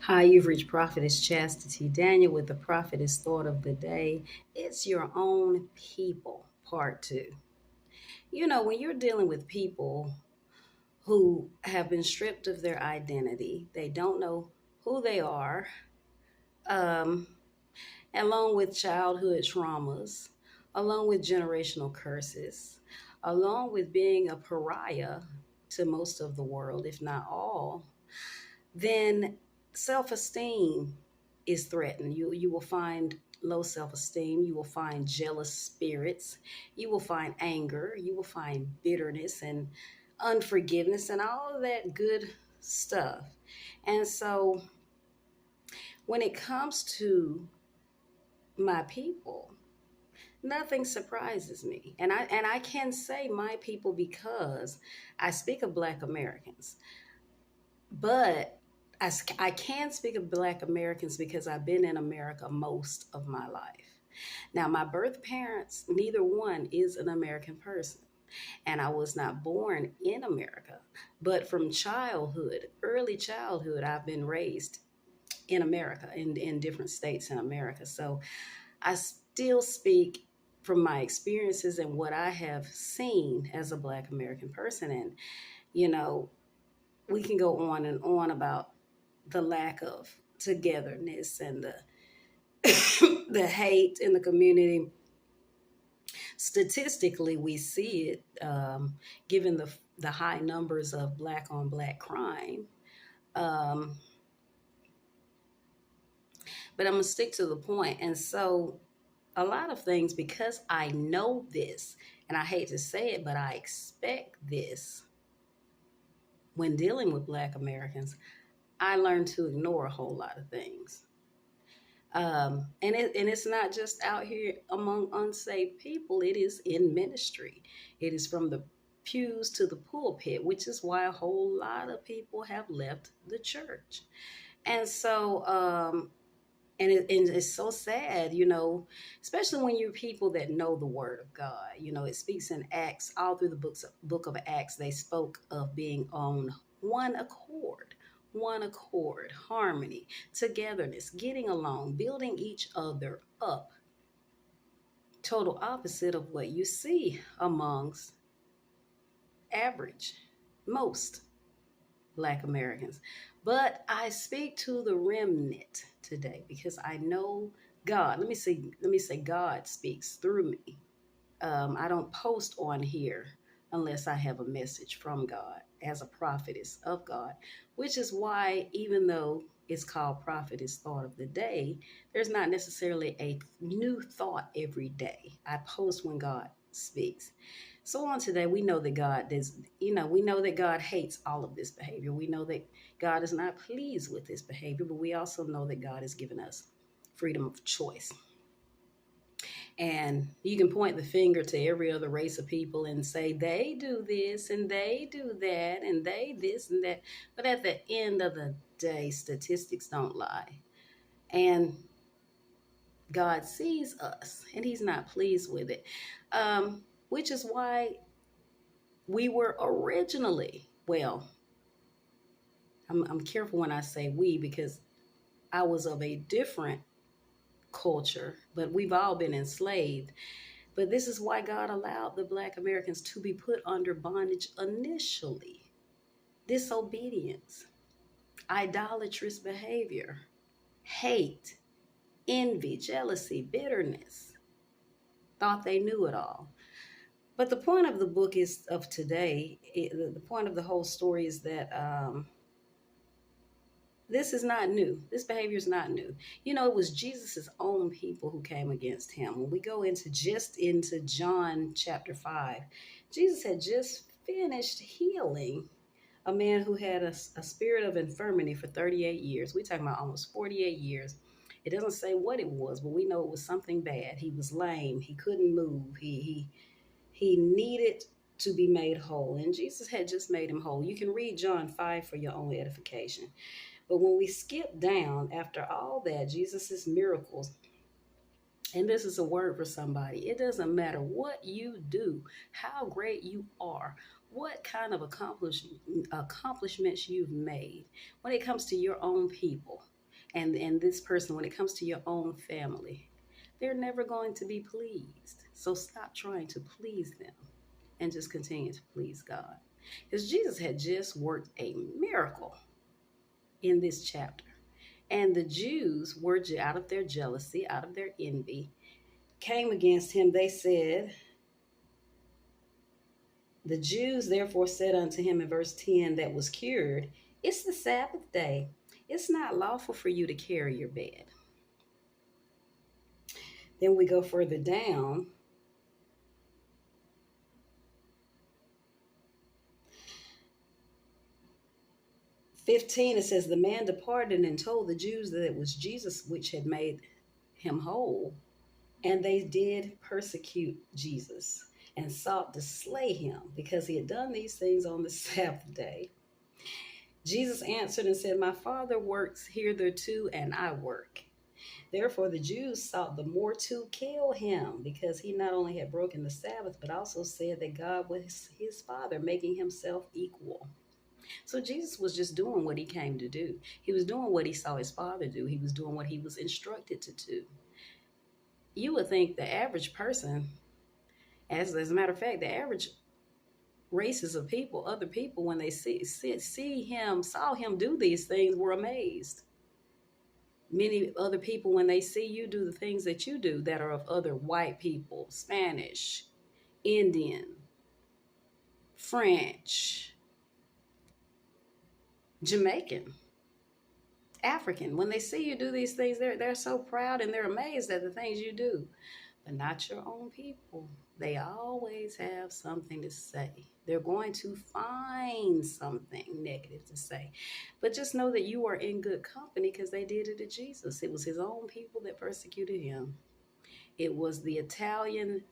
Hi, you've reached Prophetess Chastity Daniel with the Prophetess Thought of the Day. It's your own people, part two. When you're dealing with people who have been stripped of their identity, they don't know who they are, um, along with childhood traumas, along with generational curses, along with being a pariah to most of the world, if not all, then self-esteem is threatened. You will find low self-esteem, you will find jealous spirits, you will find anger, you will find bitterness and unforgiveness and all of that good stuff. And so when it comes to my people, nothing surprises me. And I can say my people because I speak of Black Americans. But I can speak of Black Americans because I've been in America most of my life. Now, my birth parents, neither one is an American person. And I was not born in America. But from childhood, early childhood, I've been raised in America, in different states in America. So I still speak from my experiences and what I have seen as a Black American person. And, you know, we can go on and on about the lack of togetherness and the the hate in the community. Statistically, we see it, given the high numbers of black on black crime. Um, but I'm gonna stick to the point. And so, a lot of things, because I know this, and I hate to say it, but I expect this when dealing with Black Americans. I learned to ignore a whole lot of things. And it's not just out here among unsaved people. It is in ministry. It is from the pews to the pulpit, which is why a whole lot of people have left the church. And so, and it's so sad, especially when you're people that know the word of God. It speaks in Acts, all through the book of Acts, they spoke of being on one accord, harmony, togetherness, getting along, building each other up. Total opposite of what you see amongst average, most Black Americans. But I speak to the remnant today because I know God. Let me say God speaks through me. I don't post on here unless I have a message from God as a prophetess of God, which is why, even though it's called Prophetess Thought of the Day, there's not necessarily a new thought every day. I post when God speaks. So on today, we know that God does, we know that God hates all of this behavior. We know that God is not pleased with this behavior, but we also know that God has given us freedom of choice. And you can point the finger to every other race of people and say, they do this and they do that and they this and that. But at the end of the day, statistics don't lie. And God sees us and he's not pleased with it. Which is why we were originally, well, I'm careful when I say we because I was of a different culture, but we've all been enslaved. But this is why God allowed the Black Americans to be put under bondage initially. Disobedience, idolatrous behavior, hate, envy, jealousy, bitterness. Thought they knew it all. But the point of the book is of today. The point of the whole story is that this is not new. This behavior is not new. It was Jesus's own people who came against him. When we go into John chapter 5, Jesus had just finished healing a man who had a spirit of infirmity for 38 years. We're talking about almost 48 years. It doesn't say what it was, but we know it was something bad. He was lame. He couldn't move. He needed to be made whole. And Jesus had just made him whole. You can read John 5 for your own edification. But when we skip down after all that, Jesus's miracles, and this is a word for somebody, it doesn't matter what you do, how great you are, what kind of accomplishments you've made when it comes to your own people and this person, when it comes to your own family. They're never going to be pleased. So stop trying to please them and just continue to please God. Because Jesus had just worked a miracle in this chapter. And the Jews were, out of their jealousy, out of their envy, came against him. They said, the Jews therefore said unto him in verse 10 that was cured, it's the Sabbath day. It's not lawful for you to carry your bed. Then we go further down. (15), it says, the man departed and told the Jews that it was Jesus which had made him whole. And they did persecute Jesus and sought to slay him because he had done these things on the Sabbath day. Jesus answered and said, my Father works hitherto, and I work. Therefore the Jews sought the more to kill him, because he not only had broken the Sabbath, but also said that God was his Father, making himself equal. So Jesus was just doing what he came to do. He was doing what he saw his Father do. He was doing what he was instructed to do. You would think the average person, as a matter of fact, the average races of people, other people, when they saw him do these things, were amazed. Many other people, when they see you do the things that you do that are of other white people, Spanish, Indian, French, Jamaican, African, when they see you do these things, they're so proud and they're amazed at the things you do. But not your own people. They always have something to say. They're going to find something negative to say. But just know that you are in good company, because they did it to Jesus. It was his own people that persecuted him. It was the Italian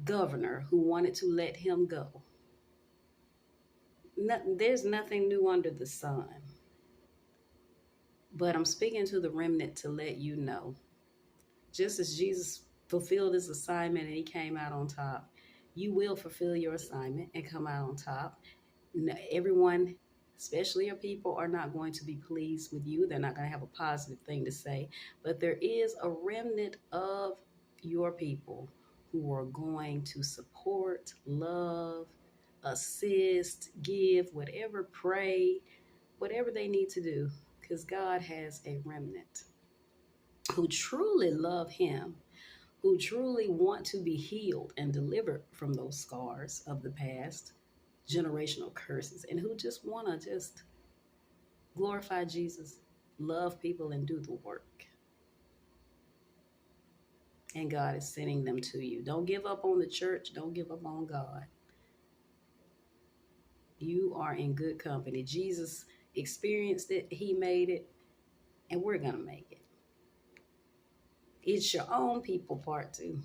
governor who wanted to let him go. There's nothing new under the sun. But I'm speaking to the remnant to let you know, just as Jesus fulfilled his assignment and he came out on top, you will fulfill your assignment and come out on top. Everyone, especially your people, are not going to be pleased with you. They're not going to have a positive thing to say. But there is a remnant of your people who are going to support, love, assist, give, whatever, pray, whatever they need to do. Because God has a remnant who truly love him, who truly want to be healed and delivered from those scars of the past, generational curses, and who just want to just glorify Jesus, love people, and do the work. And God is sending them to you. Don't give up on the church. Don't give up on God. You are in good company. Jesus experienced it. He made it. And we're going to make it. It's your own people, part 2.